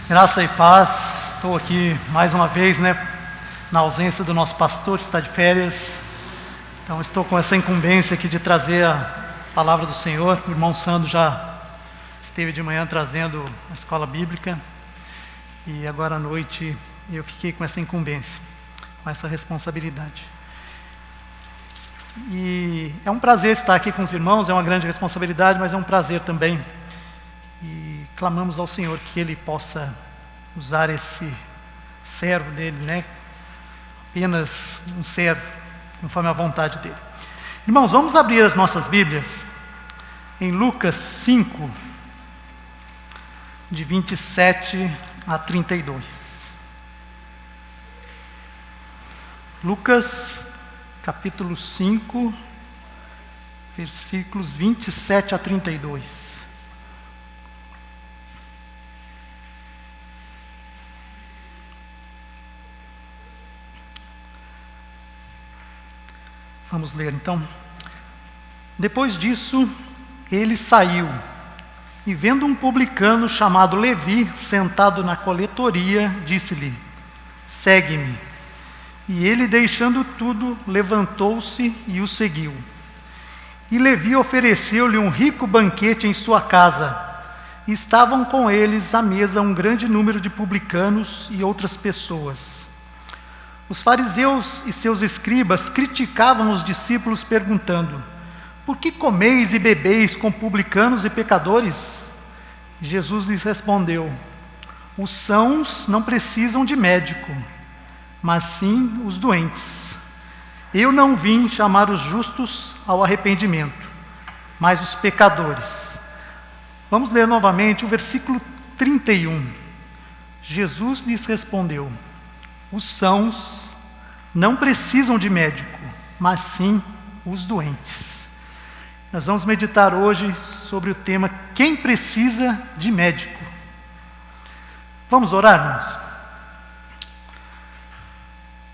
Graça e paz, estou aqui mais uma vez, na ausência do nosso pastor que está de férias. Então estou com essa incumbência aqui de trazer a palavra do Senhor. O irmão Sandro já esteve de manhã trazendo a escola bíblica e agora à noite eu fiquei com essa incumbência, com essa responsabilidade. E é um prazer estar aqui com os irmãos, é uma grande responsabilidade, mas é um prazer também. E clamamos ao Senhor que Ele possa usar esse servo dele, apenas um servo, conforme a vontade dele. Irmãos, vamos abrir as nossas Bíblias em Lucas 5, de 27 a 32. Lucas, capítulo 5, versículos 27 a 32. Vamos ler então. Depois disso, ele saiu, e vendo um publicano chamado Levi, sentado na coletoria, disse-lhe: segue-me. E ele, deixando tudo, levantou-se e o seguiu. E Levi ofereceu-lhe um rico banquete em sua casa. E estavam com eles à mesa um grande número de publicanos e outras pessoas. Os fariseus e seus escribas criticavam os discípulos, perguntando: por que comeis e bebeis com publicanos e pecadores? Jesus lhes respondeu: os sãos não precisam de médico, mas sim os doentes. Eu não vim chamar os justos ao arrependimento, mas os pecadores. Vamos ler novamente o versículo 31. Jesus lhes respondeu: os sãos não precisam de médico, mas sim os doentes. Nós vamos meditar hoje sobre o tema: quem precisa de médico? Vamos orar, irmãos?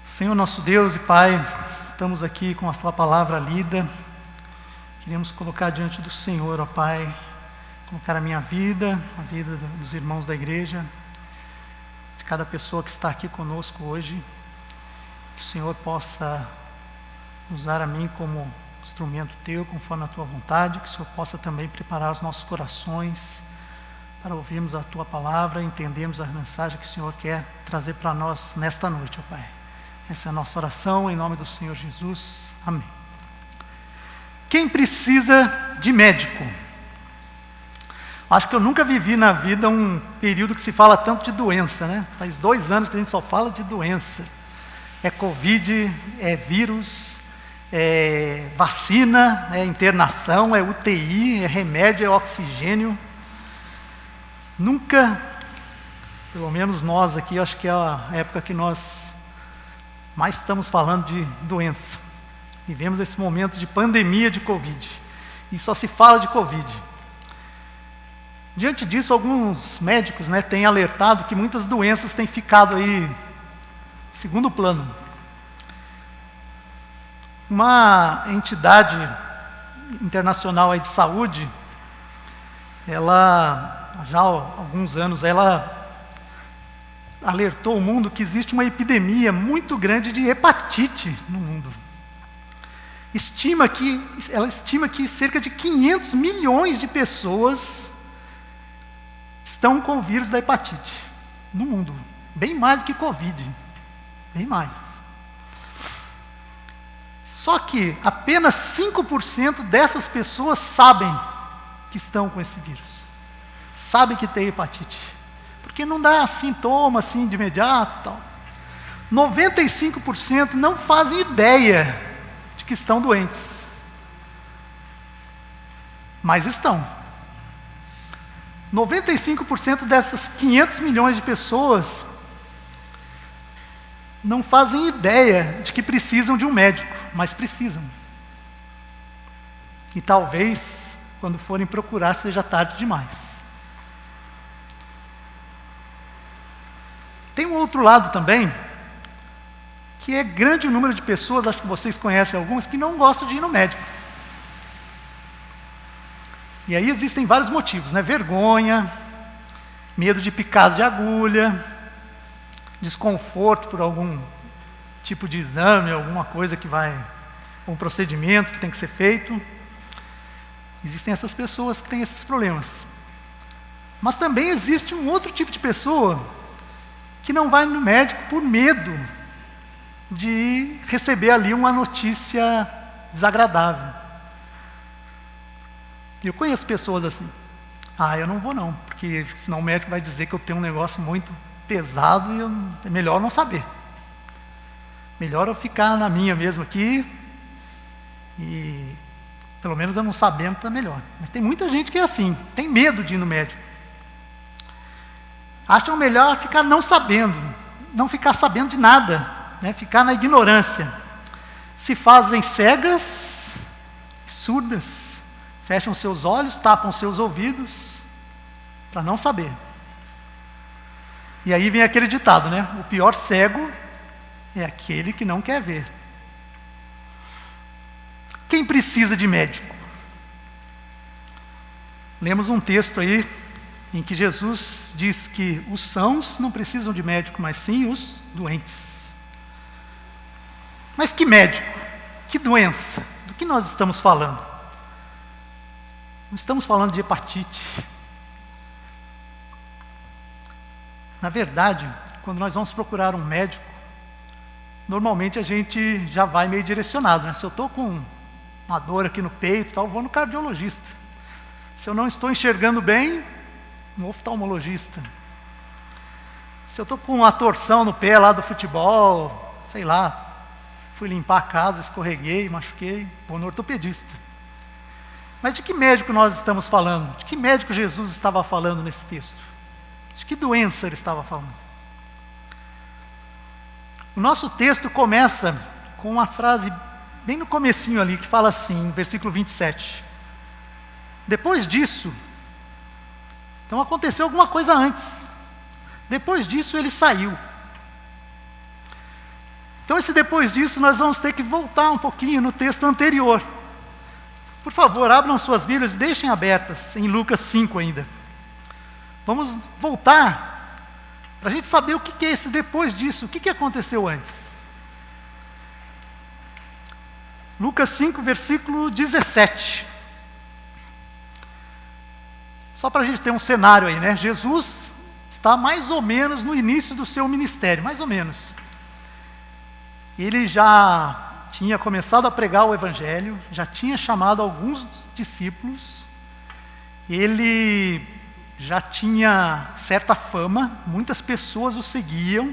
Senhor nosso Deus e Pai, estamos aqui com a Tua palavra lida. Queremos colocar diante do Senhor, ó Pai, colocar a minha vida, a vida dos irmãos da igreja, de cada pessoa que está aqui conosco hoje. Que o Senhor possa usar a mim como instrumento Teu, conforme a Tua vontade. Que o Senhor possa também preparar os nossos corações para ouvirmos a Tua palavra, entendermos a mensagem que o Senhor quer trazer para nós nesta noite, ó Pai. Essa é a nossa oração, em nome do Senhor Jesus. Amém. Quem precisa de médico? Acho que eu nunca vivi na vida um período que se fala tanto de doença, Faz 2 anos que a gente só fala de doença. É Covid, é vírus, é vacina, é internação, é UTI, é remédio, é oxigênio. Nunca, pelo menos nós aqui, acho que é a época que nós mais estamos falando de doença. Vivemos esse momento de pandemia de Covid, e só se fala de Covid. Diante disso, alguns médicos têm alertado que muitas doenças têm ficado aí segundo plano. Uma entidade internacional aí de saúde, ela, já há alguns anos, ela alertou o mundo que existe uma epidemia muito grande de hepatite no mundo. Ela estima que cerca de 500 milhões de pessoas estão com o vírus da hepatite no mundo. Bem mais do que Covid. Bem mais. Só que apenas 5% dessas pessoas sabem que estão com esse vírus. Sabem que tem hepatite. Porque não dá sintoma assim de imediato. Tal. 95% não fazem ideia de que estão doentes. Mas estão. 95% dessas 500 milhões de pessoas não fazem ideia de que precisam de um médico, mas precisam. E talvez, quando forem procurar, seja tarde demais. Tem um outro lado também, que é grande o número de pessoas, acho que vocês conhecem algumas, que não gostam de ir no médico. E aí existem vários motivos, Vergonha, medo de picada de agulha, desconforto por algum tipo de exame, alguma coisa um procedimento que tem que ser feito. Existem essas pessoas que têm esses problemas. Mas também existe um outro tipo de pessoa que não vai no médico por medo de receber ali uma notícia desagradável. Eu conheço pessoas assim. Eu não vou não, porque senão o médico vai dizer que eu tenho um negócio muito pesado e é melhor não saber. Melhor eu ficar na minha mesmo aqui e pelo menos eu não sabendo está melhor. Mas tem muita gente que é assim, tem medo de ir no médico. Acham melhor ficar não sabendo, não ficar sabendo de nada, né? Ficar na ignorância. Se fazem cegas, surdas, fecham seus olhos, tapam seus ouvidos, para não saber. E aí vem aquele ditado, né? O pior cego é aquele que não quer ver. Quem precisa de médico? Lemos um texto aí em que Jesus diz que os sãos não precisam de médico, mas sim os doentes. Mas que médico? Que doença? Do que nós estamos falando? Não estamos falando de hepatite. Na verdade, quando nós vamos procurar um médico, normalmente a gente já vai meio direcionado, né? Se eu estou com uma dor aqui no peito, eu vou no cardiologista. Se eu não estou enxergando bem, no oftalmologista. Se eu estou com uma torção no pé lá do futebol, sei lá, fui limpar a casa, escorreguei, machuquei, vou no ortopedista. Mas de que médico nós estamos falando? De que médico Jesus estava falando nesse texto? De que doença ele estava falando? O nosso texto começa com uma frase bem no comecinho ali, que fala assim, no versículo 27. Depois disso, então aconteceu alguma coisa antes. Depois disso ele saiu. Então depois disso nós vamos ter que voltar um pouquinho no texto anterior. Por favor, abram suas Bíblias e deixem abertas em Lucas 5 ainda. Vamos voltar para a gente saber o que é esse depois disso, o que aconteceu antes. Lucas 5, versículo 17. Só para a gente ter um cenário aí, né? Jesus está mais ou menos no início do seu ministério, mais ou menos. Ele já tinha começado a pregar o Evangelho, já tinha chamado alguns discípulos, ele já tinha certa fama, muitas pessoas o seguiam,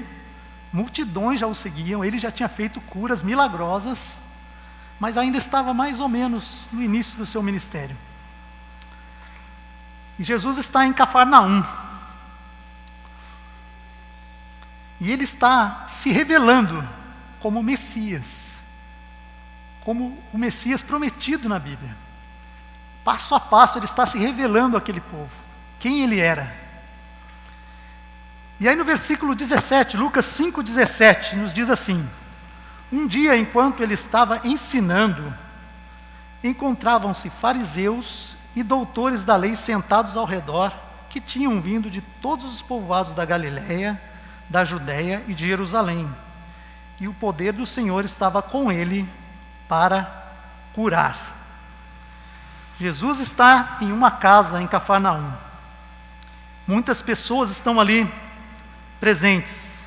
multidões já o seguiam, ele já tinha feito curas milagrosas, mas ainda estava mais ou menos no início do seu ministério. E Jesus está em Cafarnaum. E ele está se revelando como Messias, como o Messias prometido na Bíblia. Passo a passo ele está se revelando àquele povo, quem ele era. E aí no versículo 17, Lucas 5,17, nos diz assim: um dia, enquanto ele estava ensinando, encontravam-se fariseus e doutores da lei sentados ao redor, que tinham vindo de todos os povoados da Galiléia, da Judéia e de Jerusalém. E o poder do Senhor estava com ele para curar. Jesus está em uma casa em Cafarnaum. Muitas pessoas estão ali presentes,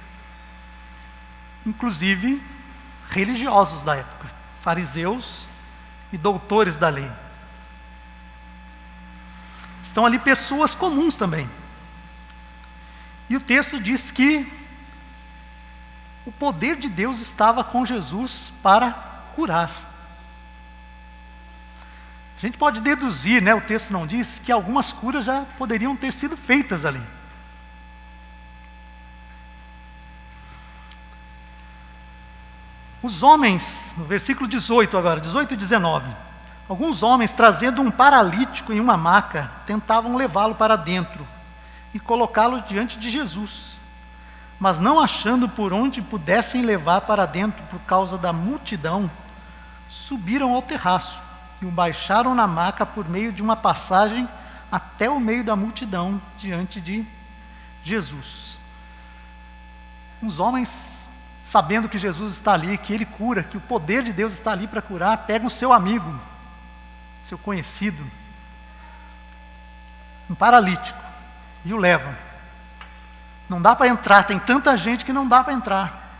inclusive religiosos da época, fariseus e doutores da lei. Estão ali pessoas comuns também. E o texto diz que o poder de Deus estava com Jesus para curar. A gente pode deduzir, né, o texto não diz, que algumas curas já poderiam ter sido feitas ali. Os homens, no versículo 18 agora, 18 e 19, alguns homens, trazendo um paralítico em uma maca, tentavam levá-lo para dentro e colocá-lo diante de Jesus. Mas não achando por onde pudessem levar para dentro por causa da multidão, subiram ao terraço e o baixaram na maca por meio de uma passagem até o meio da multidão diante de Jesus. Os homens, sabendo que Jesus está ali, que Ele cura, que o poder de Deus está ali para curar, pegam o seu amigo, seu conhecido, um paralítico, e o levam. Não dá para entrar, tem tanta gente que não dá para entrar.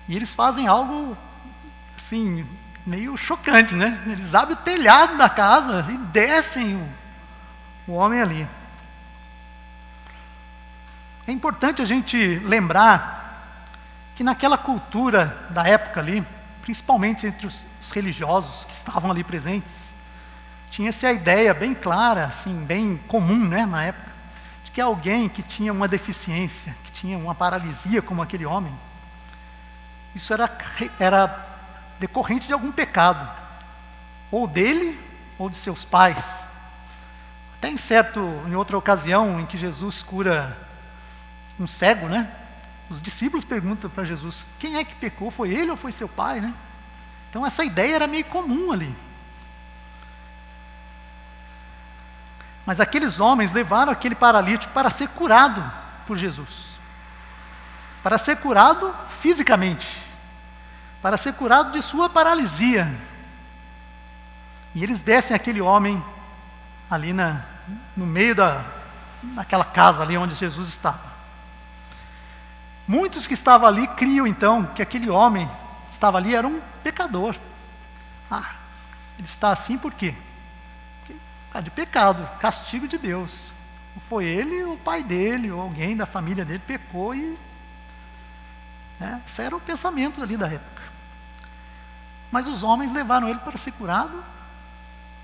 E eles fazem algo, assim, meio chocante, né? Eles abrem o telhado da casa e descem o homem ali. É importante a gente lembrar que naquela cultura da época ali, principalmente entre os religiosos que estavam ali presentes, tinha-se a ideia bem clara, assim, bem comum, né, na época, de que alguém que tinha uma deficiência, que tinha uma paralisia como aquele homem, isso era decorrente de algum pecado, ou dele, ou de seus pais. Até em outra ocasião, em que Jesus cura um cego, né? Os discípulos perguntam para Jesus, quem é que pecou? Foi ele ou foi seu pai, né? Então essa ideia era meio comum ali. Mas aqueles homens levaram aquele paralítico para ser curado por Jesus. Para ser curado fisicamente. Para ser curado de sua paralisia. E eles descem aquele homem ali no meio daquela casa ali onde Jesus estava. Muitos que estavam ali criam então que aquele homem que estava ali era um pecador. Ele está assim por quê? Por causa de pecado, castigo de Deus. Ou foi ele, ou o pai dele, ou alguém da família dele pecou e... esse era o pensamento ali da época. Mas os homens levaram ele para ser curado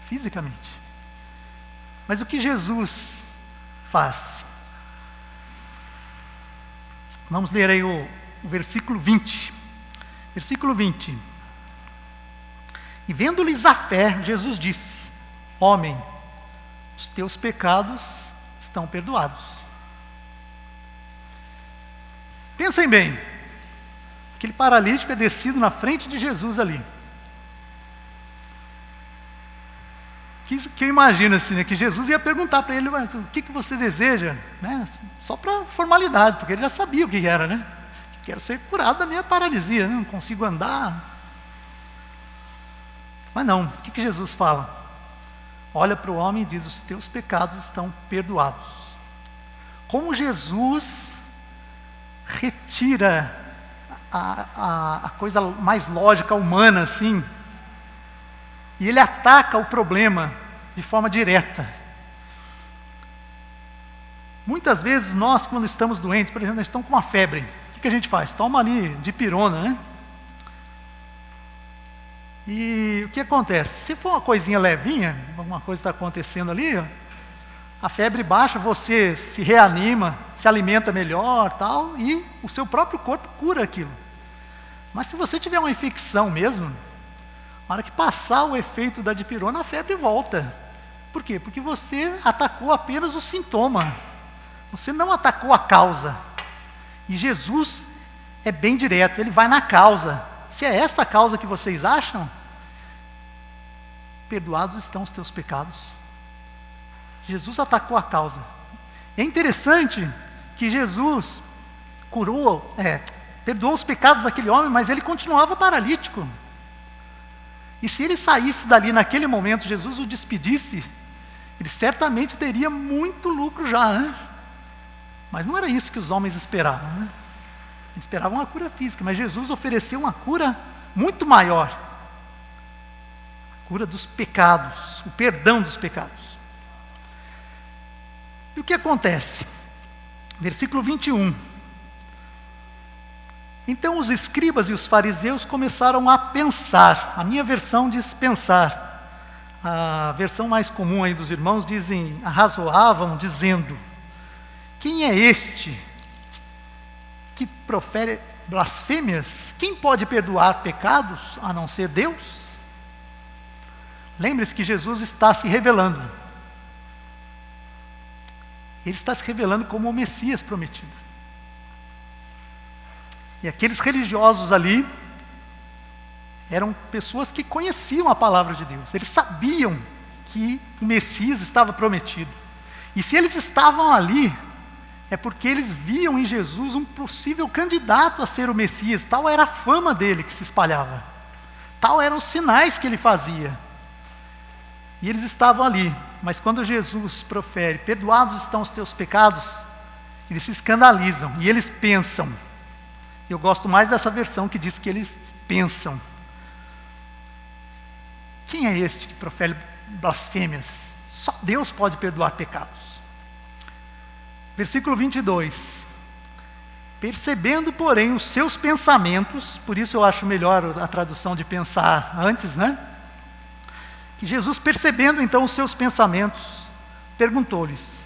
fisicamente. Mas o que Jesus faz? Vamos ler aí o versículo 20. Versículo 20. E vendo-lhes a fé, Jesus disse, homem, os teus pecados estão perdoados. Pensem bem, aquele paralítico é descido na frente de Jesus ali. Que eu imagino assim, né, que Jesus ia perguntar para ele, mas, o que você deseja? Né? Só para formalidade, porque ele já sabia o que era, né? Quero ser curado da minha paralisia, né? Não consigo andar. Mas não, o que Jesus fala? Olha para o homem e diz, os teus pecados estão perdoados. Como Jesus retira a coisa mais lógica, humana, assim, e ele ataca o problema de forma direta. Muitas vezes nós, quando estamos doentes, por exemplo, nós estamos com uma febre, o que a gente faz? Toma ali dipirona, né? E o que acontece? Se for uma coisinha levinha, alguma coisa está acontecendo ali, a febre baixa, você se reanima, se alimenta melhor, tal, e o seu próprio corpo cura aquilo. Mas se você tiver uma infecção mesmo, na hora que passar o efeito da dipirona, a febre volta. Por quê? Porque você atacou apenas o sintoma. Você não atacou a causa. E Jesus é bem direto, ele vai na causa. Se é esta a causa que vocês acham, perdoados estão os teus pecados. Jesus atacou a causa. É interessante que Jesus perdoou os pecados daquele homem, mas ele continuava paralítico. E se ele saísse dali naquele momento, Jesus o despedisse, ele certamente teria muito lucro já, né? Mas não era isso que os homens esperavam, né? Eles esperavam uma cura física, mas Jesus ofereceu uma cura muito maior. A cura dos pecados, o perdão dos pecados. E o que acontece? Versículo 21. Então os escribas e os fariseus começaram a pensar. A minha versão diz pensar. A versão mais comum aí dos irmãos dizem, arrazoavam, dizendo, quem é este que profere blasfêmias? Quem pode perdoar pecados a não ser Deus? Lembre-se que Jesus está se revelando. Ele está se revelando como o Messias prometido. E aqueles religiosos ali eram pessoas que conheciam a palavra de Deus. Eles sabiam que o Messias estava prometido. E se eles estavam ali, é porque eles viam em Jesus um possível candidato a ser o Messias. Tal era a fama dele que se espalhava. Tal eram os sinais que ele fazia. E eles estavam ali. Mas quando Jesus profere, perdoados estão os teus pecados, eles se escandalizam e eles pensam. Eu gosto mais dessa versão que diz que eles pensam. Quem é este que profere blasfêmias? Só Deus pode perdoar pecados. Versículo 22. Percebendo, porém, os seus pensamentos, por isso eu acho melhor a tradução de pensar antes, né? Que Jesus, percebendo então os seus pensamentos, perguntou-lhes: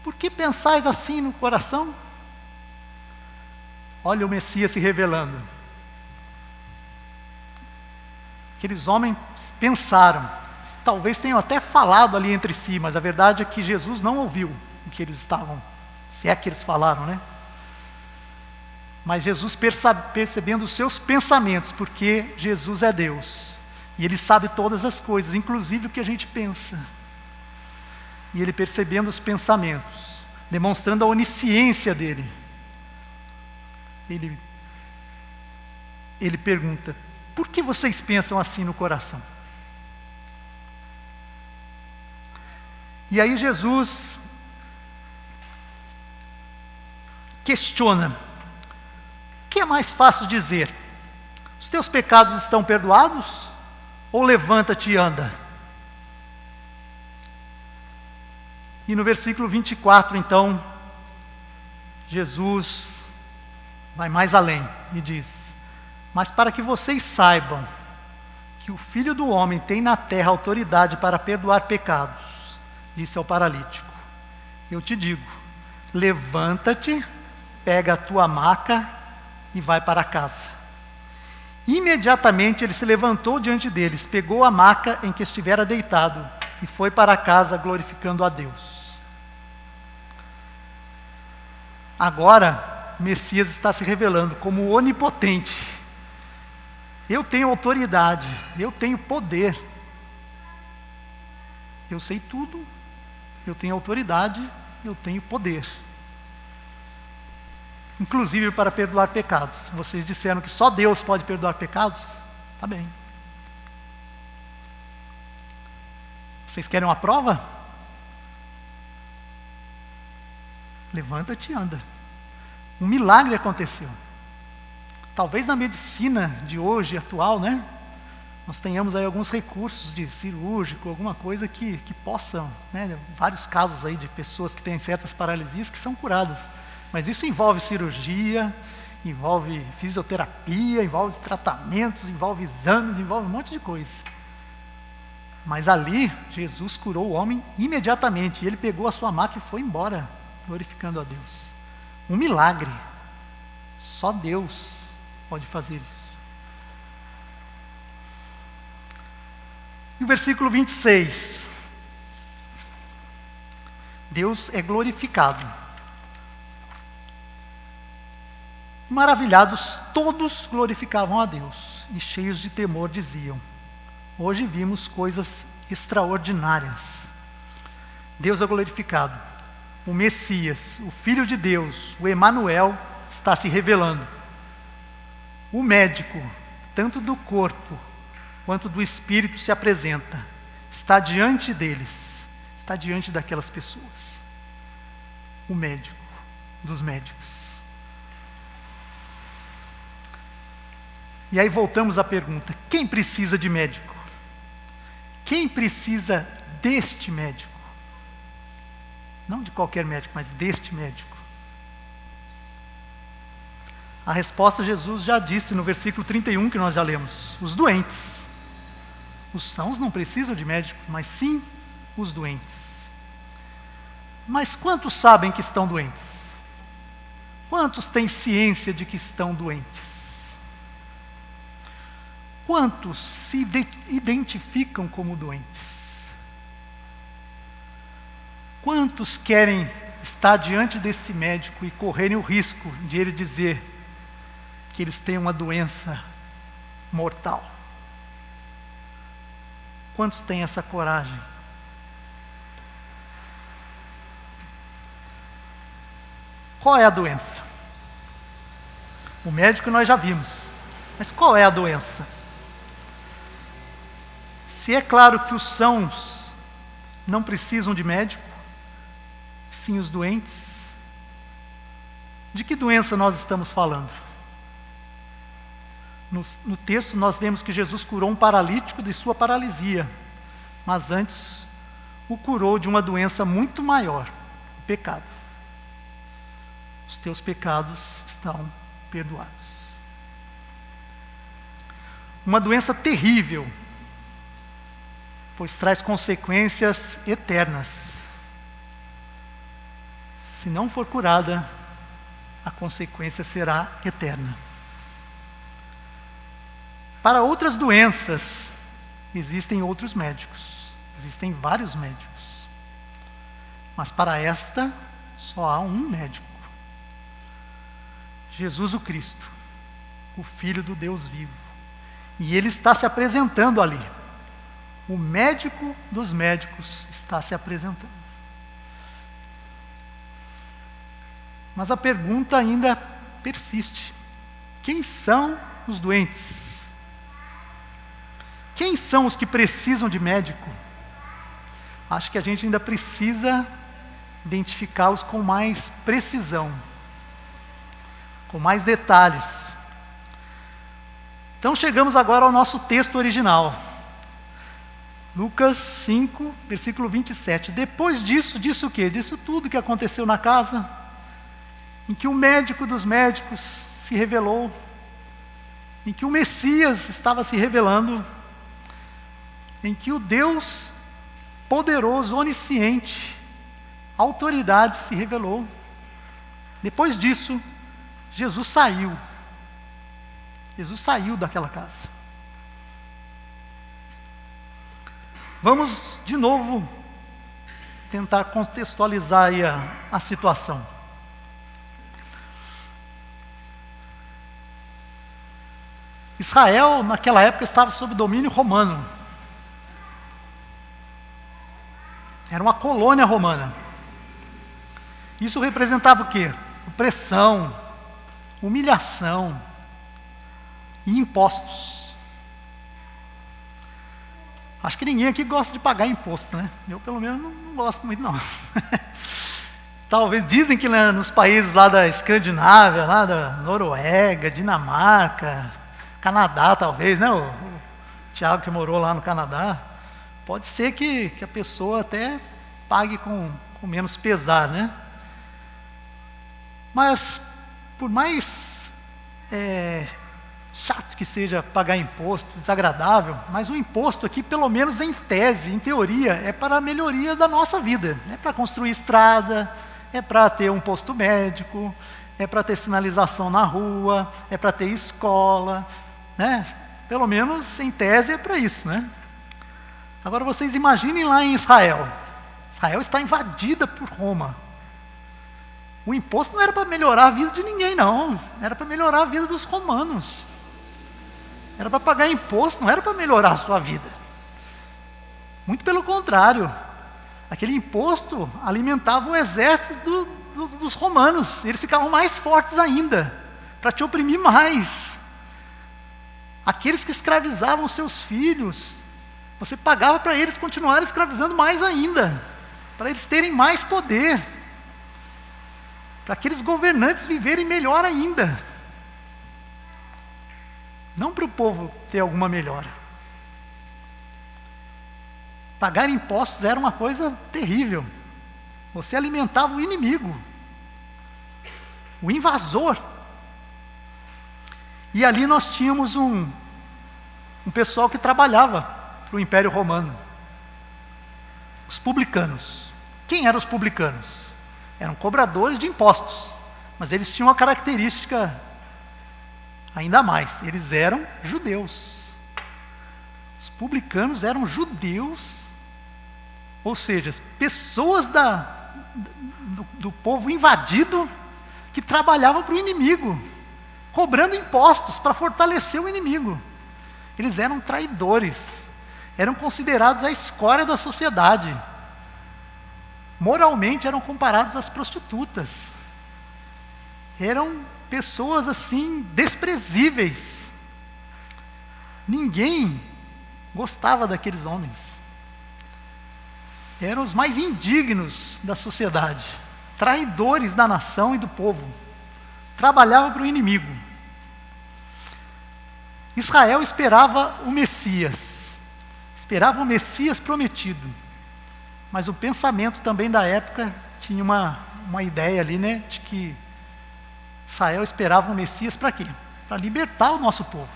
por que pensais assim no coração? Olha o Messias se revelando. Aqueles homens pensaram, talvez tenham até falado ali entre si, mas a verdade é que Jesus não ouviu o que eles estavam, se é que eles falaram, né? Mas Jesus percebendo os seus pensamentos, porque Jesus é Deus, e Ele sabe todas as coisas, inclusive o que a gente pensa. E Ele percebendo os pensamentos, demonstrando a onisciência dEle, Ele pergunta: por que vocês pensam assim no coração? E aí Jesus questiona: o que é mais fácil dizer? Os teus pecados estão perdoados? Ou levanta-te e anda? E no versículo 24, então, Jesus vai mais além e diz: mas para que vocês saibam que o Filho do Homem tem na terra autoridade para perdoar pecados, disse ao paralítico, eu te digo, levanta-te, pega a tua maca e vai para casa. Imediatamente ele se levantou diante deles, pegou a maca em que estivera deitado e foi para casa glorificando a Deus. Agora, o Messias está se revelando como onipotente. Eu tenho autoridade, eu tenho poder. Eu sei tudo, eu tenho autoridade, eu tenho poder. Inclusive para perdoar pecados. Vocês disseram que só Deus pode perdoar pecados? Tá bem. Vocês querem uma prova? Levanta-te e anda. Um milagre aconteceu. Talvez na medicina de hoje, atual, né? Nós tenhamos aí alguns recursos de cirúrgico, alguma coisa que possam, né? Vários casos aí de pessoas que têm certas paralisias que são curadas. Mas isso envolve cirurgia, envolve fisioterapia, envolve tratamentos, envolve exames, envolve um monte de coisa. Mas ali, Jesus curou o homem imediatamente. E ele pegou a sua maca e foi embora, glorificando a Deus. Um milagre. Só Deus pode fazer isso. E o versículo 26. Deus é glorificado. Maravilhados, todos glorificavam a Deus, e cheios de temor diziam: hoje vimos coisas extraordinárias. Deus é glorificado. O Messias, o Filho de Deus, o Emanuel, está se revelando. O médico, tanto do corpo quanto do espírito, se apresenta. Está diante deles, está diante daquelas pessoas. O médico dos médicos. E aí voltamos à pergunta: quem precisa de médico? Quem precisa deste médico? Não de qualquer médico, mas deste médico. A resposta Jesus já disse no versículo 31 que nós já lemos: os doentes. Os sãos não precisam de médico, mas sim os doentes. Mas quantos sabem que estão doentes? Quantos têm ciência de que estão doentes? Quantos se identificam como doentes? Quantos querem estar diante desse médico e correrem o risco de ele dizer que eles têm uma doença mortal? Quantos têm essa coragem? Qual é a doença? O médico nós já vimos. Mas qual é a doença? Se é claro que os sãos não precisam de médico, sim os doentes, de que doença nós estamos falando? No texto nós vemos que Jesus curou um paralítico de sua paralisia, mas antes o curou de uma doença muito maior, o pecado. Os teus pecados estão perdoados. Uma doença terrível, pois traz consequências eternas. Se não for curada, a consequência será eterna. Para outras doenças, existem outros médicos, existem vários médicos. Mas para esta, só há um médico. Jesus o Cristo, o Filho do Deus vivo. E Ele está se apresentando ali. O médico dos médicos está se apresentando. Mas a pergunta ainda persiste. Quem são os doentes? Quem são os que precisam de médico? Acho que a gente ainda precisa identificá-los com mais precisão, com mais detalhes. Então chegamos agora ao nosso texto original. Lucas 5, versículo 27. Depois disso, disse o quê? Disse tudo que aconteceu na casa, em que o médico dos médicos se revelou, em que o Messias estava se revelando, em que o Deus poderoso, onisciente, autoridade se revelou. Depois disso, Jesus saiu. Jesus saiu daquela casa. Vamos de novo tentar contextualizar aí a situação. Israel, naquela época, estava sob domínio romano. Era uma colônia romana. Isso representava o quê? Opressão, humilhação e impostos. Acho que ninguém aqui gosta de pagar imposto, né? Eu, pelo menos, não gosto muito, não. Talvez, dizem que nos países lá da Escandinávia, lá da Noruega, Dinamarca, Canadá, talvez, né? O Tiago que morou lá no Canadá, pode ser que a pessoa até pague com menos pesar, né? Mas, por mais chato que seja pagar imposto, desagradável, mas o imposto aqui, pelo menos em tese, em teoria, é para a melhoria da nossa vida. É para construir estrada, é para ter um posto médico, é para ter sinalização na rua, é para ter escola, né? Pelo menos em tese é para isso, né? Agora vocês imaginem lá em Israel. Israel está invadida por Roma. O imposto não era para melhorar a vida de ninguém, não. Era para melhorar a vida dos romanos. Era para pagar imposto, não era para melhorar a sua vida. Muito pelo contrário. Aquele imposto alimentava o exército dos romanos. Eles ficavam mais fortes ainda, para te oprimir mais. Aqueles que escravizavam seus filhos, você pagava para eles continuarem escravizando mais ainda, para eles terem mais poder, para aqueles governantes viverem melhor ainda. Não para o povo ter alguma melhora. Pagar impostos era uma coisa terrível. Você alimentava o inimigo, o invasor. E ali nós tínhamos um pessoal que trabalhava para o Império Romano. Os publicanos. Quem eram os publicanos? Eram cobradores de impostos, mas eles tinham uma característica ainda mais: eles eram judeus. Os publicanos eram judeus, ou seja, pessoas do povo invadido que trabalhavam para o inimigo, cobrando impostos para fortalecer o inimigo. Eles eram traidores, eram considerados a escória da sociedade. Moralmente eram comparados às prostitutas. eram pessoas assim desprezíveis. Ninguém gostava daqueles homens. Eram os mais indignos da sociedade, traidores da nação e do povo. Trabalhavam para o inimigo. Israel esperava o Messias, esperava o Messias prometido. Mas o pensamento também da época tinha uma ideia ali, né, de que Israel esperava o Messias para quê? Para libertar o nosso povo.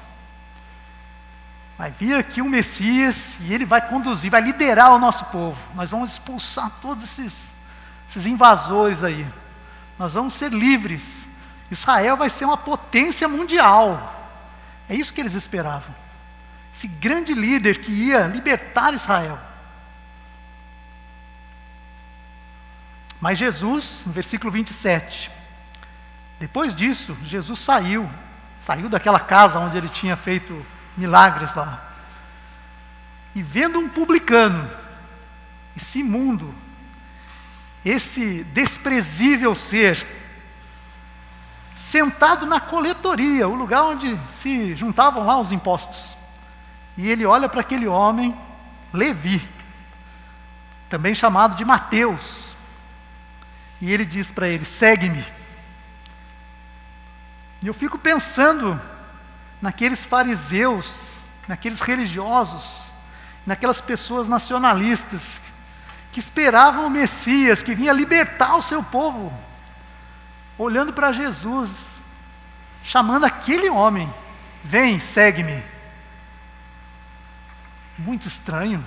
Vai vir aqui um Messias e ele vai conduzir, vai liderar o nosso povo. Nós vamos expulsar todos esses invasores aí. Nós vamos ser livres. Israel vai ser uma potência mundial. É isso que eles esperavam. Esse grande líder que ia libertar Israel. Mas Jesus, no versículo 27, depois disso, Jesus saiu daquela casa onde ele tinha feito milagres lá. E vendo um publicano, esse imundo, esse desprezível ser, sentado na coletoria, o lugar onde se juntavam lá os impostos. E ele olha para aquele homem, Levi, também chamado de Mateus, e ele diz para ele: segue-me. E eu fico pensando naqueles fariseus, naqueles religiosos, naquelas pessoas nacionalistas que esperavam o Messias, que vinha libertar o seu povo, olhando para Jesus, chamando aquele homem: vem, segue-me. Muito estranho.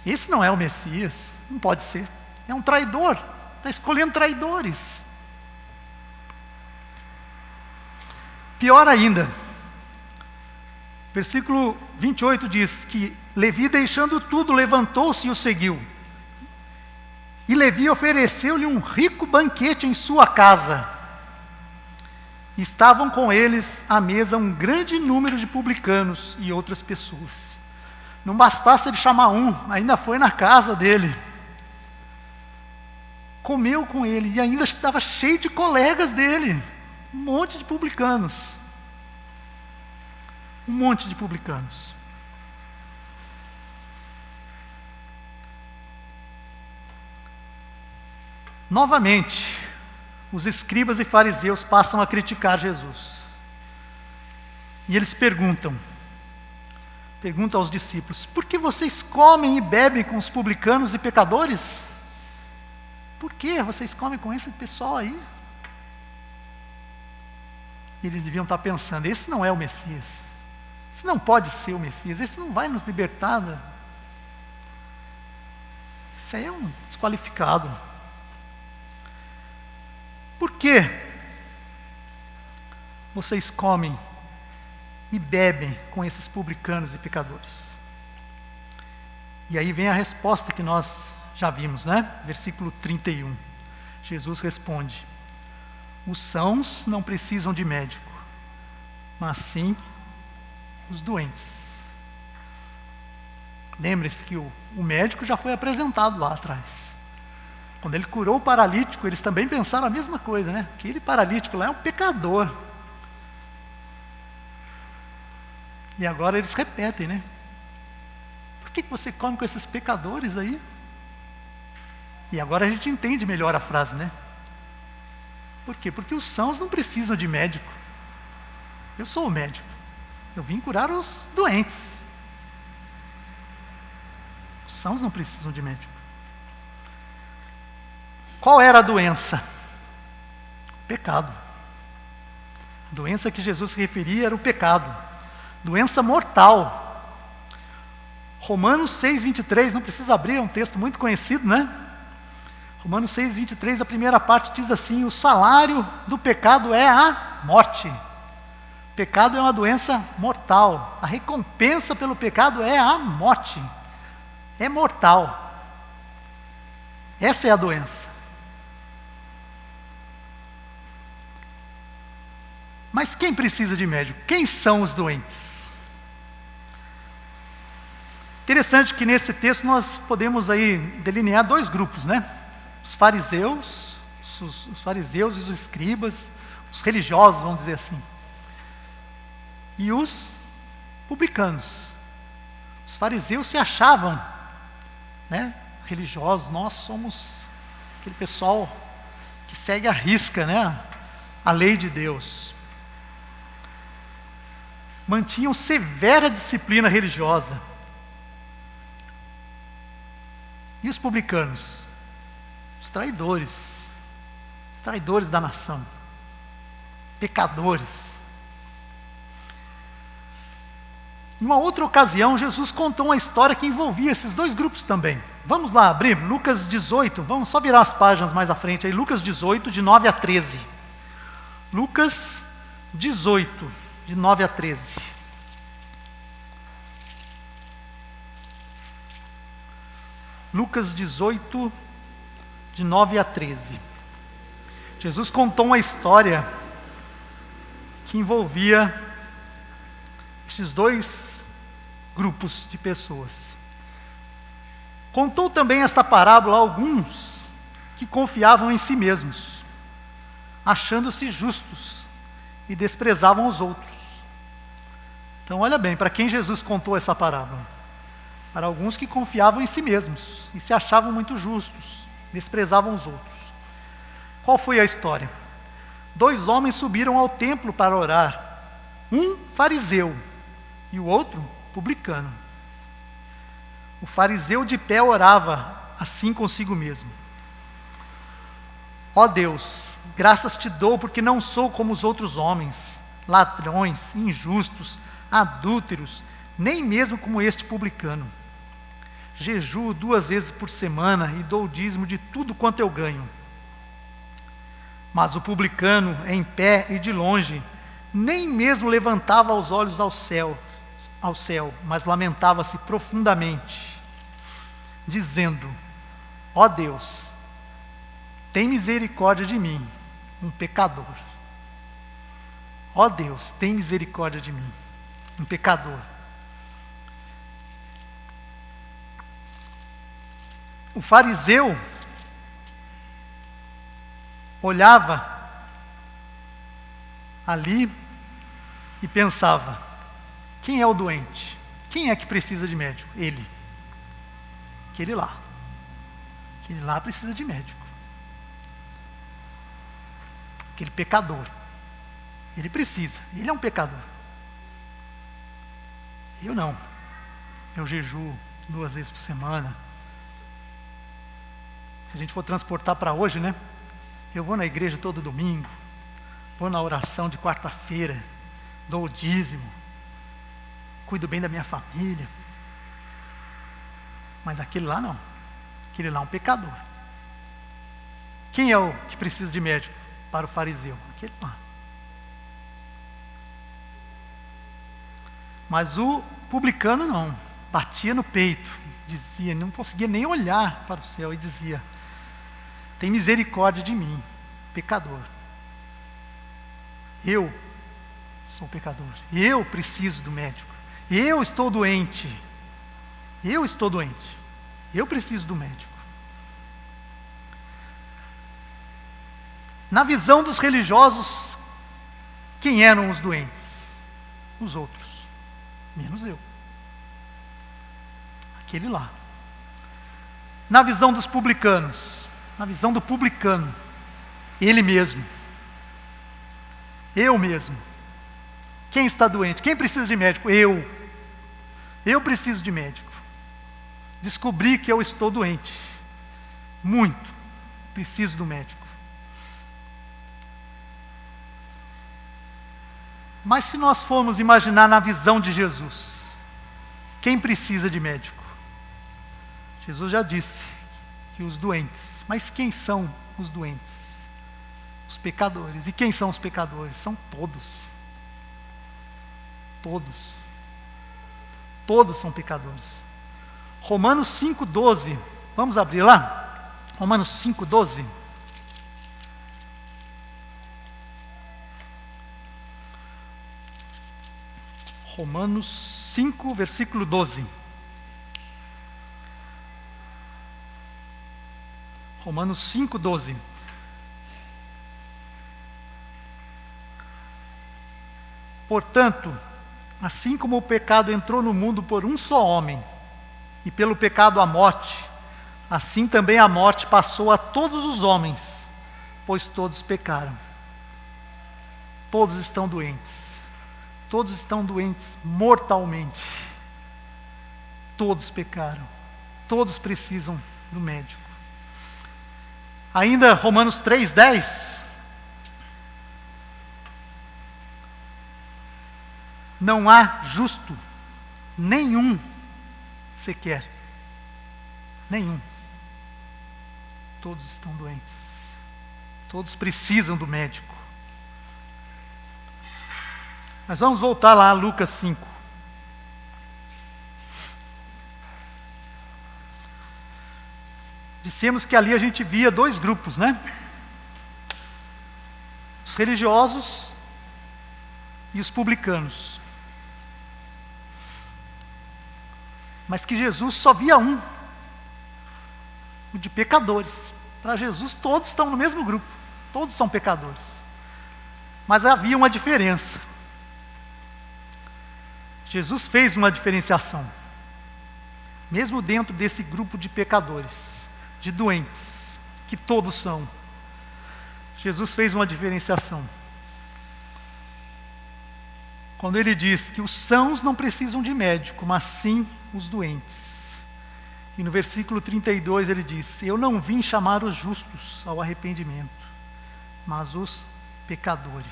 Esse não é o Messias, não pode ser. É um traidor, está escolhendo traidores. Pior ainda, versículo 28 diz que Levi, deixando tudo, levantou-se e o seguiu. E Levi ofereceu-lhe um rico banquete em sua casa. Estavam com eles à mesa um grande número de publicanos e outras pessoas. Não bastasse ele chamar um, ainda foi na casa dele. Comeu com ele e ainda estava cheio de colegas dele. Um monte de publicanos. Um monte de publicanos. Novamente, os escribas e fariseus passam a criticar Jesus. E eles perguntam aos discípulos: por que vocês comem e bebem com os publicanos e pecadores? Por que vocês comem com esse pessoal aí? E eles deviam estar pensando: esse não é o Messias. Esse não pode ser o Messias. Esse não vai nos libertar. Esse aí é um desqualificado. Por que vocês comem e bebem com esses publicanos e pecadores? E aí vem a resposta que nós já vimos, né? Versículo 31. Jesus responde: os sãos não precisam de médico, mas sim os doentes. Lembre-se que o médico já foi apresentado lá atrás. Quando ele curou o paralítico, eles também pensaram a mesma coisa, né? Aquele paralítico lá é um pecador. E agora eles repetem, né? Por que você come com esses pecadores aí? E agora a gente entende melhor a frase, né? Por quê? Porque os sãos não precisam de médico. Eu sou o médico. Eu vim curar os doentes. Os sãos não precisam de médico. Qual era a doença? Pecado. A doença que Jesus se referia era o pecado. Doença mortal. Romanos 6:23, não precisa abrir, é um texto muito conhecido, né? Romanos 6:23, a primeira parte diz assim: o salário do pecado é a morte. Pecado é uma doença mortal. A recompensa pelo pecado é a morte. É mortal. Essa é a doença. Mas quem precisa de médico? Quem são os doentes? Interessante que nesse texto nós podemos aí delinear dois grupos, né? Os fariseus, os os fariseus e os escribas, os religiosos, vamos dizer assim, e os publicanos. Os fariseus se achavam, né, religiosos. Nós somos aquele pessoal que segue à risca, né, a lei de Deus. Mantinham severa disciplina religiosa. E os publicanos? Os traidores da nação, pecadores. Em uma outra ocasião, Jesus contou uma história que envolvia esses dois grupos também. Vamos lá abrir Lucas 18, vamos só virar as páginas mais à frente aí, Lucas 18, de 9 a 13. Lucas 18, de 9 a 13. Lucas 18, de 9 a 13. Jesus contou uma história que envolvia esses dois grupos de pessoas. Contou também esta parábola a alguns que confiavam em si mesmos, achando-se justos e desprezavam os outros. Então olha bem, para quem Jesus contou essa parábola? Para alguns que confiavam em si mesmos e se achavam muito justos, desprezavam os outros. Qual foi a história? 2 homens subiram ao templo para orar, um fariseu e o outro publicano. O fariseu de pé orava assim consigo mesmo: ó Deus, graças te dou porque não sou como os outros homens, ladrões, injustos, adúlteros, nem mesmo como este publicano. Jejuo 2 vezes por semana e dou o dízimo de tudo quanto eu ganho. Mas o publicano, em pé e de longe, nem mesmo levantava os olhos ao céu, mas lamentava-se profundamente, dizendo: ó Deus, tem misericórdia de mim, um pecador. Ó Deus, tem misericórdia de mim, um pecador. O fariseu olhava ali e pensava: quem é o doente? Quem é que precisa de médico? Ele. Aquele lá. Aquele lá precisa de médico. Aquele pecador. Ele precisa. Ele é um pecador. Eu não. Eu jejuo 2 vezes por semana. Se a gente for transportar para hoje, né? Eu vou na igreja todo domingo, vou na oração de quarta-feira, dou o dízimo, cuido bem da minha família. Mas aquele lá não. Aquele lá é um pecador. Quem é o que precisa de médico para o fariseu? Aquele lá. Mas o publicano não. Batia no peito, dizia, não conseguia nem olhar para o céu e dizia: tem misericórdia de mim, pecador. Eu sou pecador. Eu preciso do médico. Eu estou doente. Eu estou doente. Eu preciso do médico. Na visão dos religiosos, quem eram os doentes? Os outros, menos eu. Aquele lá. Na visão dos publicanos, na visão do publicano, ele mesmo. Eu mesmo. Quem está doente? Quem precisa de médico? Eu. Eu preciso de médico. Descobri que eu estou doente. Muito. Preciso do médico. Mas se nós formos imaginar na visão de Jesus, quem precisa de médico? Jesus já disse que os doentes. Mas quem são os doentes? Os pecadores. E quem são os pecadores? São todos. Todos. Todos são pecadores. Romanos 5,12. Vamos abrir lá? Romanos 5,12. Romanos 5, versículo 12. Romanos 5,12. Portanto, assim como o pecado entrou no mundo por um só homem, e pelo pecado a morte, assim também a morte passou a todos os homens, pois todos pecaram. Todos estão doentes. Todos estão doentes mortalmente. Todos pecaram. Todos precisam do médico. Ainda Romanos 3,10. Não há justo nenhum sequer. Nenhum. Todos estão doentes. Todos precisam do médico. Mas vamos voltar lá a Lucas 5. Dissemos que ali a gente via dois grupos, né? Os religiosos e os publicanos. Mas que Jesus só via um, o de pecadores. Para Jesus todos estão no mesmo grupo, todos são pecadores. Mas havia uma diferença. Jesus fez uma diferenciação, mesmo dentro desse grupo de pecadores, de doentes, que todos são. Jesus fez uma diferenciação. Quando ele diz que os sãos não precisam de médico, mas sim os doentes. E no versículo 32 ele diz: eu não vim chamar os justos ao arrependimento, mas os pecadores.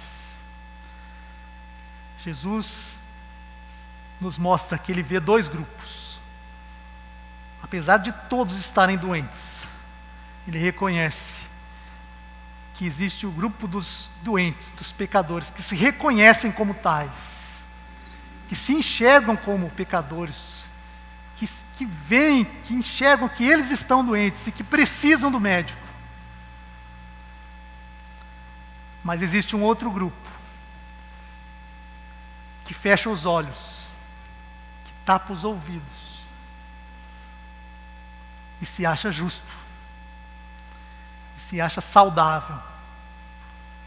Jesus nos mostra que ele vê dois grupos. Apesar de todos estarem doentes, ele reconhece que existe o grupo dos doentes, dos pecadores, que se reconhecem como tais, que se enxergam como pecadores, que veem, que enxergam que eles estão doentes e que precisam do médico. Mas existe um outro grupo, que fecha os olhos, que tapa os ouvidos, e se acha justo, e se acha saudável,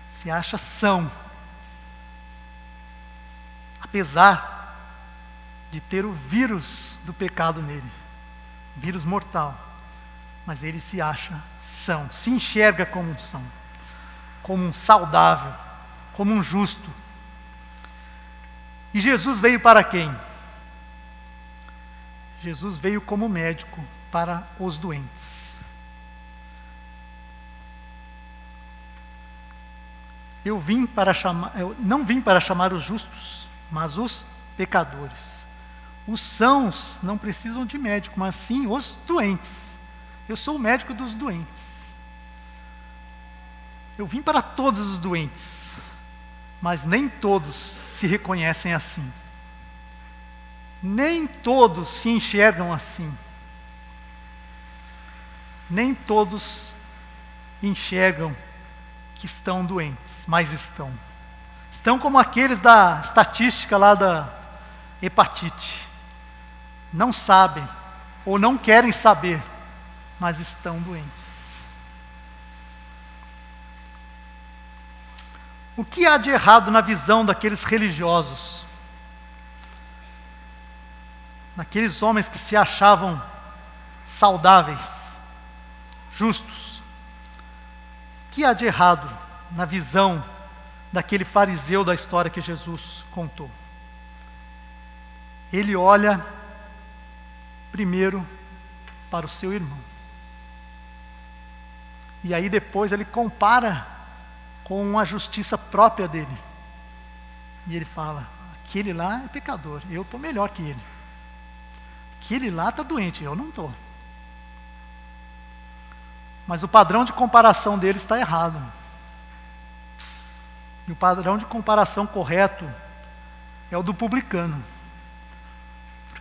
se acha são, apesar de ter o vírus do pecado nele, vírus mortal, mas ele se acha são, se enxerga como um são, como um saudável, como um justo. E Jesus veio para quem? Jesus veio como médico para os doentes. Eu não vim para chamar os justos, mas os pecadores. Os sãos não precisam de médico, mas sim os doentes. Eu sou o médico dos doentes. Eu vim para todos os doentes, mas nem todos se reconhecem assim. Nem todos se enxergam assim. Nem todos enxergam que estão doentes, mas estão. Estão como aqueles da estatística lá da hepatite. Não sabem, ou não querem saber, mas estão doentes. O que há de errado na visão daqueles religiosos? Daqueles homens que se achavam saudáveis, justos? O que há de errado na visão daquele fariseu da história que Jesus contou? Ele olha primeiro para o seu irmão. E aí depois ele compara com a justiça própria dele. E ele fala: aquele lá é pecador, eu estou melhor que ele. Aquele lá está doente, eu não estou. Mas o padrão de comparação dele está errado. E o padrão de comparação correto é o do publicano,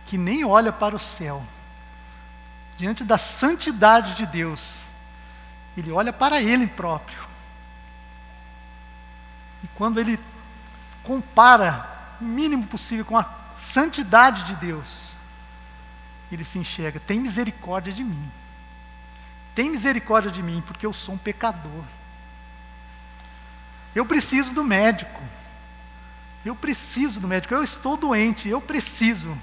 que nem olha para o céu. Diante da santidade de Deus, ele olha para ele próprio. E quando ele compara o mínimo possível com a santidade de Deus, ele se enxerga: tem misericórdia de mim. Tem misericórdia de mim, porque eu sou um pecador. Eu preciso do médico. Eu preciso do médico, eu estou doente, eu preciso.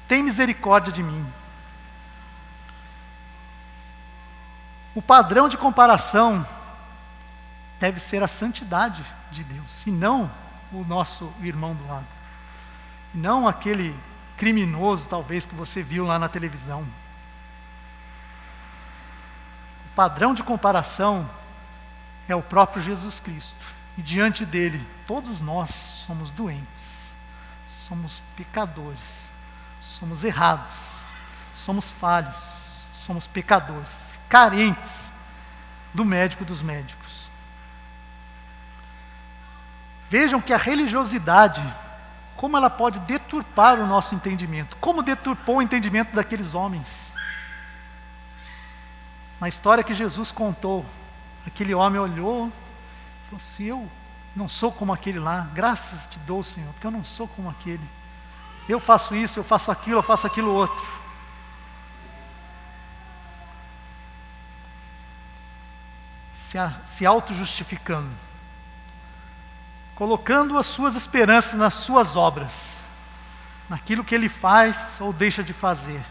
Tem misericórdia de mim. O padrão de comparação deve ser a santidade de Deus, e não o nosso irmão do lado. Não aquele criminoso, talvez, que você viu lá na televisão. O padrão de comparação é o próprio Jesus Cristo. E diante dele, todos nós somos doentes, somos pecadores, somos errados, somos falhos, somos pecadores, carentes do médico dos médicos. Vejam que a religiosidade, como ela pode deturpar o nosso entendimento, como deturpou o entendimento daqueles homens. Na história que Jesus contou, aquele homem olhou e falou assim: eu não sou como aquele lá, graças te dou, Senhor, porque eu não sou como aquele. Eu faço isso, eu faço aquilo outro. Se auto-justificando, colocando as suas esperanças nas suas obras, naquilo que ele faz ou deixa de fazer.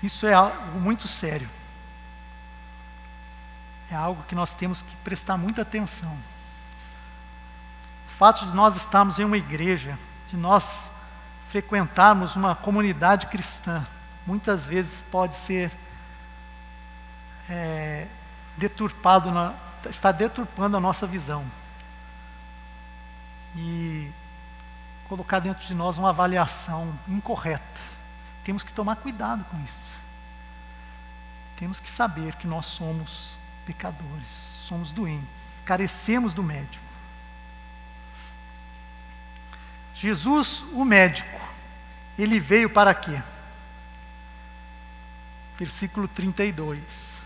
Isso é algo muito sério. É algo que nós temos que prestar muita atenção. O fato de nós estarmos em uma igreja, de nós frequentarmos uma comunidade cristã, muitas vezes pode ser está deturpando a nossa visão e colocar dentro de nós uma avaliação incorreta. Temos que tomar cuidado com isso. Temos que saber que nós somos pecadores, somos doentes, carecemos do médico. Jesus, o médico, ele veio para quê? Versículo 32.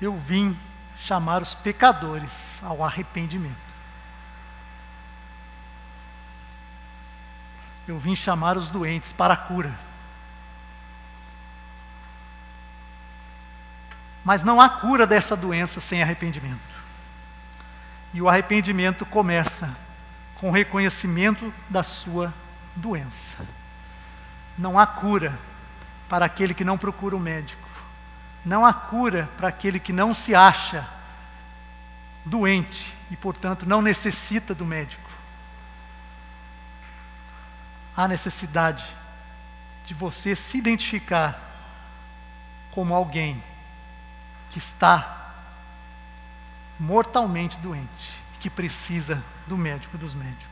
Eu vim chamar os pecadores ao arrependimento. Eu vim chamar os doentes para a cura. Mas não há cura dessa doença sem arrependimento. E o arrependimento começa com o reconhecimento da sua doença. Não há cura para aquele que não procura o médico. Não há cura para aquele que não se acha doente e, portanto, não necessita do médico. Há necessidade de você se identificar como alguém que está mortalmente doente, que precisa do médico dos médicos.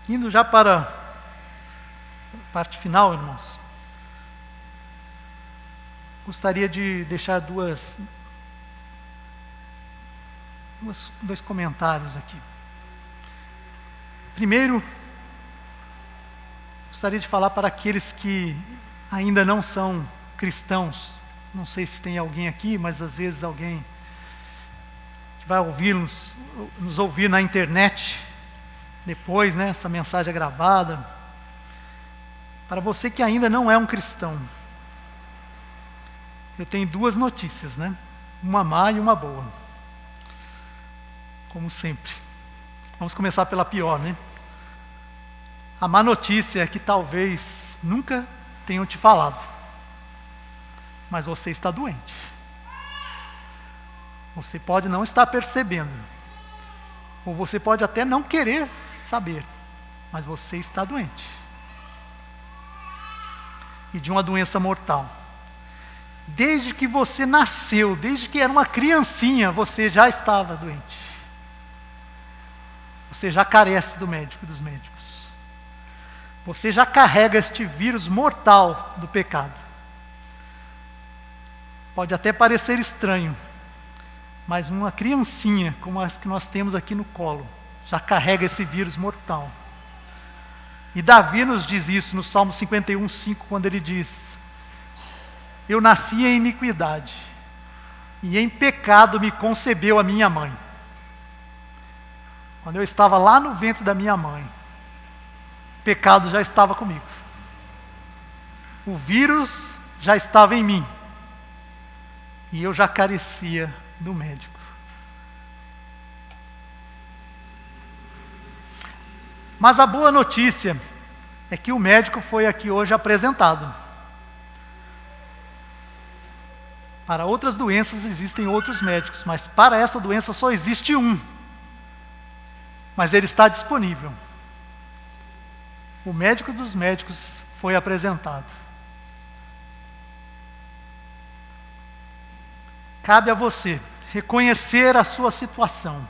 Indo já para a parte final, irmãos, gostaria de deixar dois comentários aqui. Primeiro, gostaria de falar para aqueles que ainda não são cristãos. Não sei se tem alguém aqui, mas às vezes alguém que vai nos ouvir na internet, depois, né, essa mensagem é gravada. Para você que ainda não é um cristão, eu tenho duas notícias, né? Uma má e uma boa. Como sempre. Vamos começar pela pior, né? A má notícia é que talvez nunca tenham te falado, mas você está doente. Você pode não estar percebendo, ou você pode até não querer saber, mas você está doente. E de uma doença mortal. Desde que você nasceu, desde que era uma criancinha, você já estava doente. Você já carece do médico dos médicos. Você já carrega este vírus mortal do pecado. Pode até parecer estranho, mas uma criancinha como as que nós temos aqui no colo, já carrega esse vírus mortal. E Davi nos diz isso no Salmo 51:5, quando ele diz: eu nasci em iniquidade, e em pecado me concebeu a minha mãe. Quando eu estava lá no ventre da minha mãe, o pecado já estava comigo. O vírus já estava em mim. E eu já carecia do médico. Mas a boa notícia é que o médico foi aqui hoje apresentado. Para outras doenças existem outros médicos, mas para essa doença só existe um. Mas ele está disponível. O médico dos médicos foi apresentado. Cabe a você reconhecer a sua situação,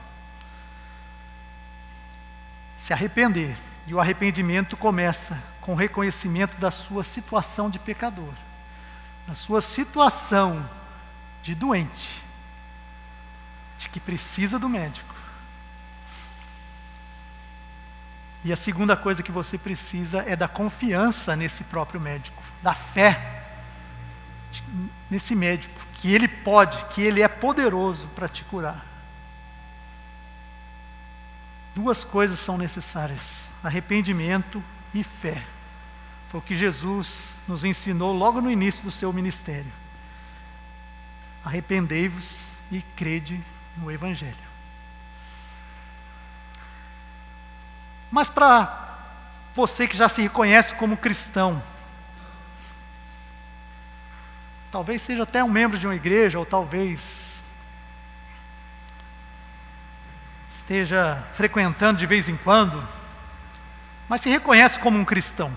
se arrepender, e o arrependimento começa com o reconhecimento da sua situação de pecador, da sua situação de doente, de que precisa do médico. E a segunda coisa que você precisa é da confiança nesse próprio médico, da fé nesse médico, que ele pode, que ele é poderoso para te curar. Duas coisas são necessárias: arrependimento e fé. Foi o que Jesus nos ensinou logo no início do seu ministério. Arrependei-vos e crede no Evangelho. Mas para você que já se reconhece como cristão, talvez seja até um membro de uma igreja, ou talvez esteja frequentando de vez em quando, mas se reconhece como um cristão.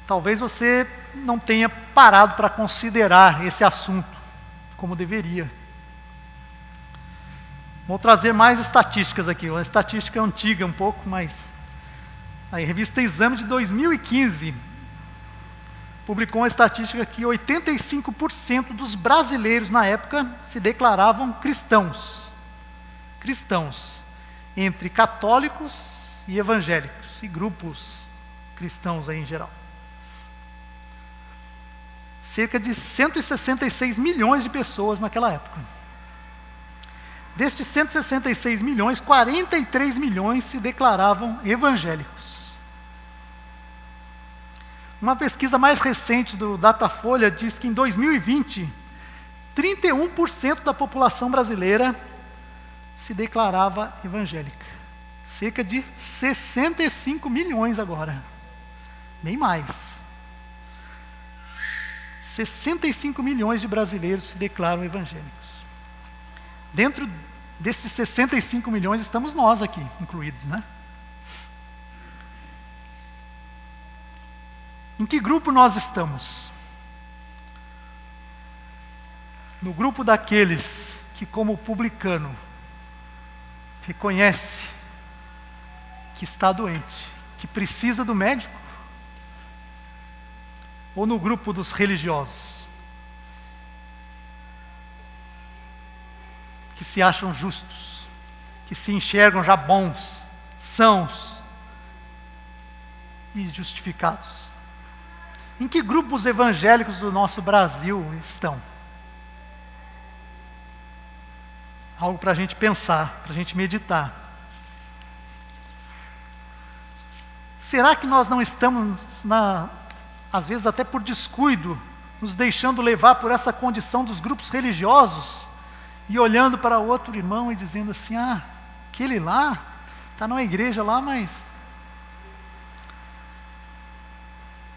Talvez você não tenha parado para considerar esse assunto como deveria. Vou trazer mais estatísticas aqui, uma estatística antiga um pouco, mas a revista Exame de 2015 publicou uma estatística que 85% dos brasileiros na época se declaravam cristãos. Cristãos, entre católicos e evangélicos, e grupos cristãos aí em geral. Cerca de 166 milhões de pessoas naquela época. Destes 166 milhões, 43 milhões se declaravam evangélicos. Uma pesquisa mais recente do Datafolha diz que em 2020, 31% da população brasileira se declarava evangélica. Cerca de 65 milhões agora. Bem mais. 65 milhões de brasileiros se declaram evangélicos. Dentro desses 65 milhões estamos nós aqui, incluídos, né? Em que grupo nós estamos? No grupo daqueles que, como publicano, reconhece que está doente, que precisa do médico? Ou no grupo dos religiosos, que se acham justos, que se enxergam já bons, sãos e justificados? Em que grupo os evangélicos do nosso Brasil estão? Algo para a gente pensar, para a gente meditar. Será que nós não estamos, às vezes até por descuido, nos deixando levar por essa condição dos grupos religiosos e olhando para outro irmão e dizendo assim: ah, aquele lá está numa igreja lá, mas...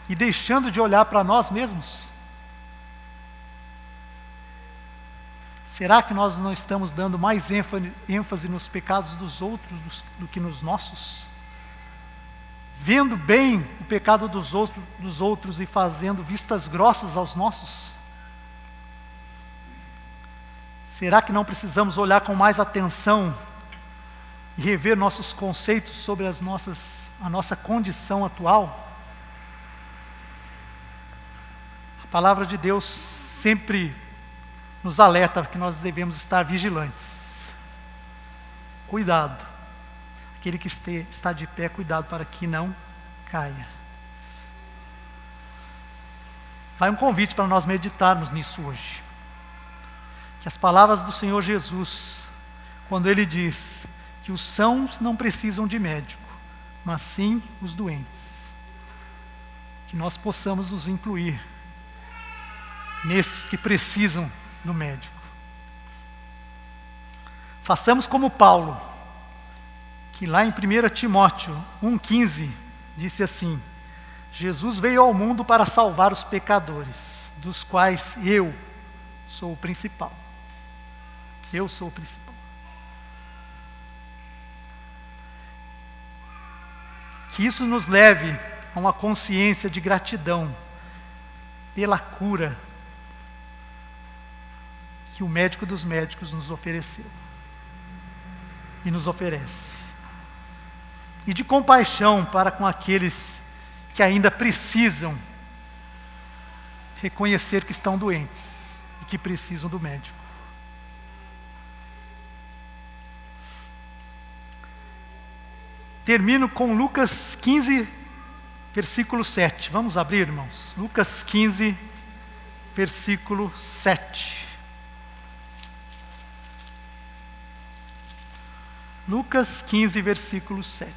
e deixando de olhar para nós mesmos? Será que nós não estamos dando mais ênfase nos pecados dos outros do que nos nossos? Vendo bem o pecado dos outros e fazendo vistas grossas aos nossos? Será que não precisamos olhar com mais atenção e rever nossos conceitos sobre a nossa condição atual? A palavra de Deus sempre nos alerta que nós devemos estar vigilantes. Cuidado. Aquele que está de pé, cuidado para que não caia. Vai um convite para nós meditarmos nisso hoje. Que as palavras do Senhor Jesus, quando Ele diz que os sãos não precisam de médico, mas sim os doentes. que nós possamos nos incluir nesses que precisam do médico. Façamos como Paulo, que lá em 1 Timóteo 1,15 disse assim: Jesus veio ao mundo para salvar os pecadores, dos quais eu sou o principal. Eu sou o principal. Que isso nos leve a uma consciência de gratidão pela cura que o médico dos médicos nos ofereceu e nos oferece. E de compaixão para com aqueles que ainda precisam reconhecer que estão doentes e que precisam do médico. Termino com Lucas 15, versículo 7. Vamos abrir, irmãos? Lucas 15, versículo 7. Lucas 15, versículo 7.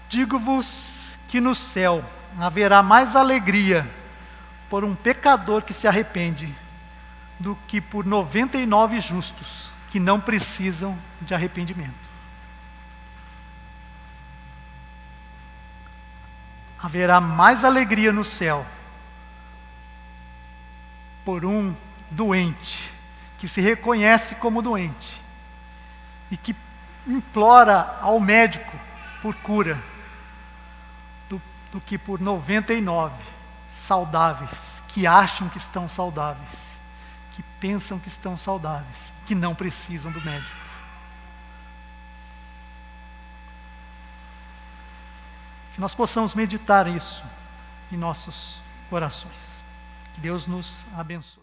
Digo-vos que no céu haverá mais alegria por um pecador que se arrepende do que por 99 justos que não precisam de arrependimento. Haverá mais alegria no céu por um doente que se reconhece como doente e que implora ao médico por cura do que por 99 saudáveis que acham que estão saudáveis, que pensam que estão saudáveis, que não precisam do médico. Que nós possamos meditar isso em nossos corações. Que Deus nos abençoe.